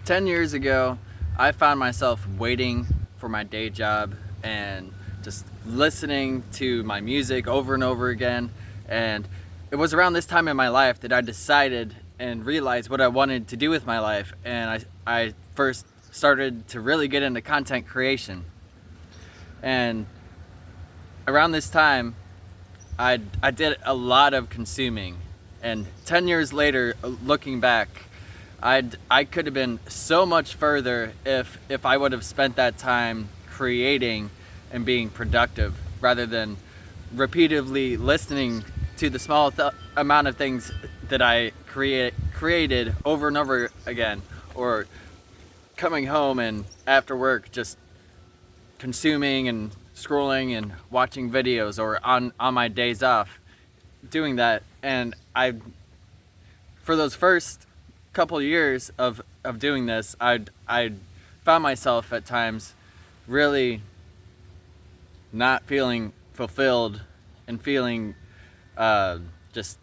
10 years ago, I found myself waiting for my day job and just listening to my music over and over again. And it was around this time in my life that I decided and realized what I wanted to do with my life. And I first started to really get into content creation. And around this time, I did a lot of consuming. And 10 years later, looking back, I could have been so much further if I would have spent that time creating and being productive rather than repeatedly listening to the small amount of things that I created over and over again, or coming home and after work just consuming and scrolling and watching videos, or on my days off doing that. And for those first couple years of doing this, I found myself at times really not feeling fulfilled and feeling just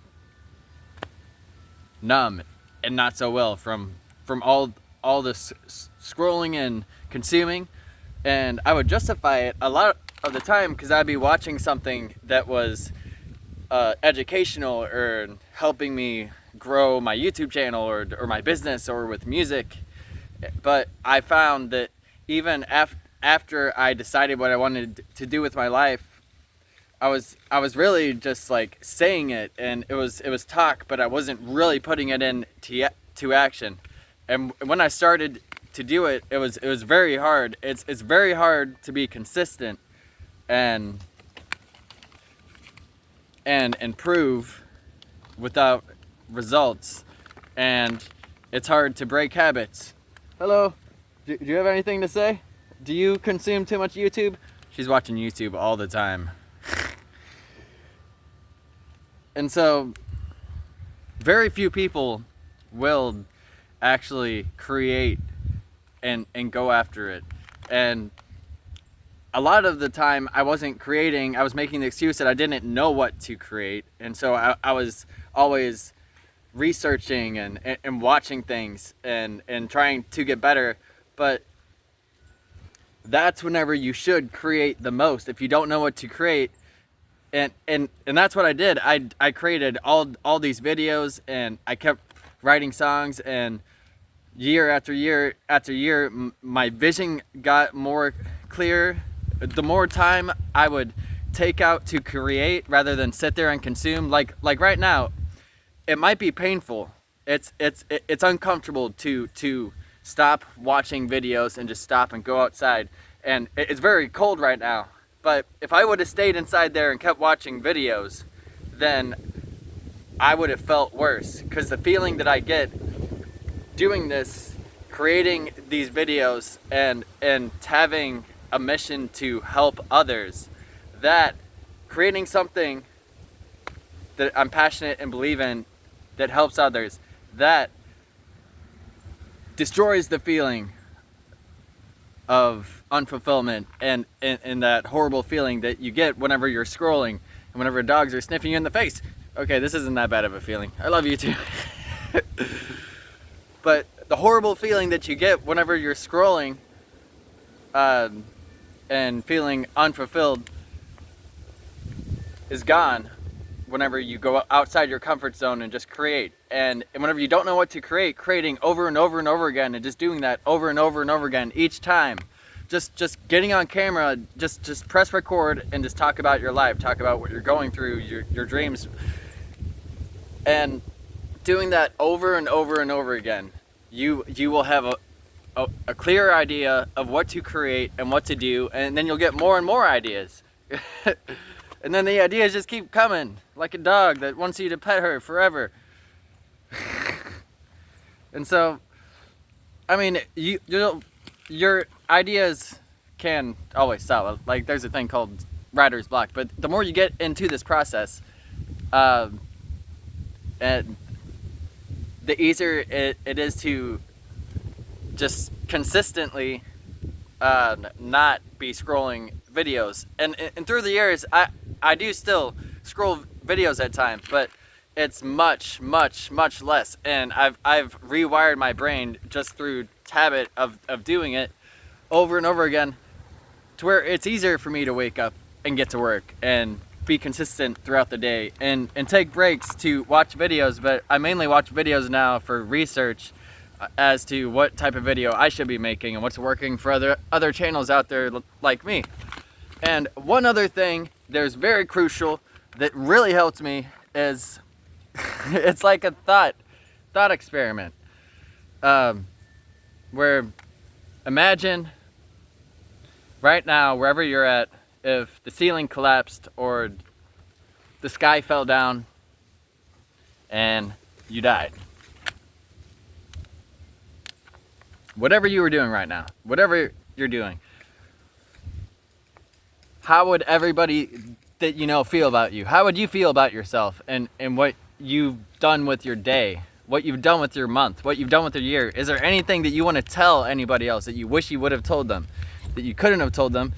numb and not so well from all this scrolling and consuming. And I would justify it a lot of the time because I'd be watching something that was educational or helping me grow my YouTube channel or my business or with music. But I found that even after I decided what I wanted to do with my life, I was really just like saying it, and it was talk, but I wasn't really putting it into action. And when I started to do it, it was very hard. It's very hard to be consistent and improve without results, and it's hard to break habits. Hello, do you have anything to say? Do you consume too much YouTube? She's watching YouTube all the time. And so very few people will actually create and go after it. And a lot of the time I wasn't creating, I was making the excuse that I didn't know what to create. And so I was always researching and watching things and trying to get better. But that's whenever you should create the most. If you don't know what to create, and that's what I did. I created all these videos, and I kept writing songs, and year after year after year, my vision got more clear. The more time I would take out to create rather than sit there and consume. Like right now, it might be painful. It's uncomfortable to stop watching videos and just stop and go outside. And it's very cold right now. But if I would have stayed inside there and kept watching videos, then I would have felt worse. Because the feeling that I get doing this, creating these videos and having a mission to help others, that creating something that I'm passionate and believe in that helps others, that destroys the feeling of unfulfillment and that horrible feeling that you get whenever you're scrolling and whenever dogs are sniffing you in the face. Okay, this isn't that bad of a feeling. I love you too. But the horrible feeling that you get whenever you're scrolling and feeling unfulfilled is gone whenever you go outside your comfort zone and just create. And whenever you don't know what to create, creating over and over and over again, and just doing that over and over and over again each time. Just getting on camera, just press record and just talk about your life, talk about what you're going through, your dreams. And doing that over and over and over again, you will have a clear idea of what to create and what to do, and then you'll get more and more ideas. And then the ideas just keep coming, like a dog that wants you to pet her forever. And so, I mean, your ideas can always stop. Like, there's a thing called writer's block. But the more you get into this process, and the easier it is to just consistently not be scrolling videos. And through the years, I do still scroll videos at times, but it's much less. And I've rewired my brain just through habit of doing it over and over again, to where it's easier for me to wake up and get to work and be consistent throughout the day, and take breaks to watch videos. But I mainly watch videos now for research as to what type of video I should be making and what's working for other channels out there like me. And one other thing that's very crucial that really helped me is it's like a thought experiment, where imagine right now, wherever you're at, if the ceiling collapsed or the sky fell down and you died. Whatever you were doing right now, whatever you're doing, how would everybody that you know feel about you? How would you feel about yourself and what you've done with your day, what you've done with your month, what you've done with your year? Is there anything that you want to tell anybody else that you wish you would have told them, that you couldn't have told them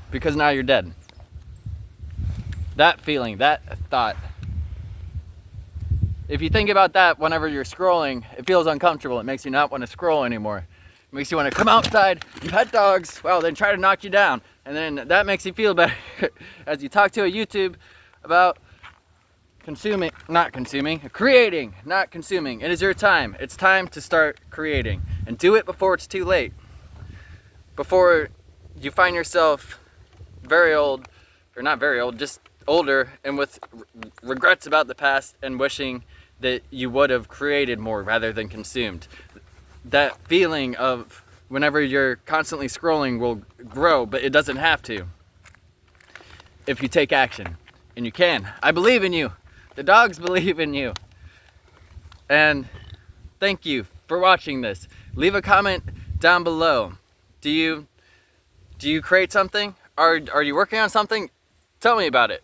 because now you're dead? That feeling, that thought. If you think about that whenever you're scrolling, it feels uncomfortable. It makes you not want to scroll anymore. It makes you want to come outside and pet dogs, well, then try to knock you down. And then that makes you feel better as you talk to a YouTube about creating, not consuming. It is your time. It's time to start creating. And do it before it's too late. Before you find yourself very old, or not very old, just older, and with regrets about the past and wishing that you would have created more rather than consumed. That feeling of whenever you're constantly scrolling will grow, but it doesn't have to if you take action. And you can. I believe in you. The dogs believe in you. And thank you for watching this. Leave a comment down below. Do you create something? Are you working on something? Tell me about it.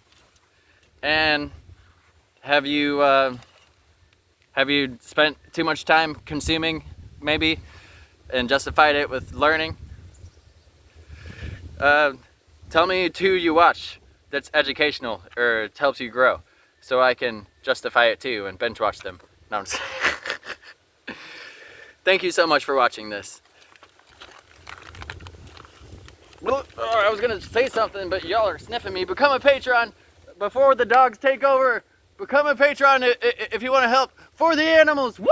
And have you spent too much time consuming, maybe, and justified it with learning? Tell me who you watch that's educational or helps you grow, so I can justify it too and binge watch them. No, I'm just Thank you so much for watching this. I was gonna say something, but y'all are sniffing me. Become a patron before the dogs take over. Become a patron if you want to help for the animals. Woo!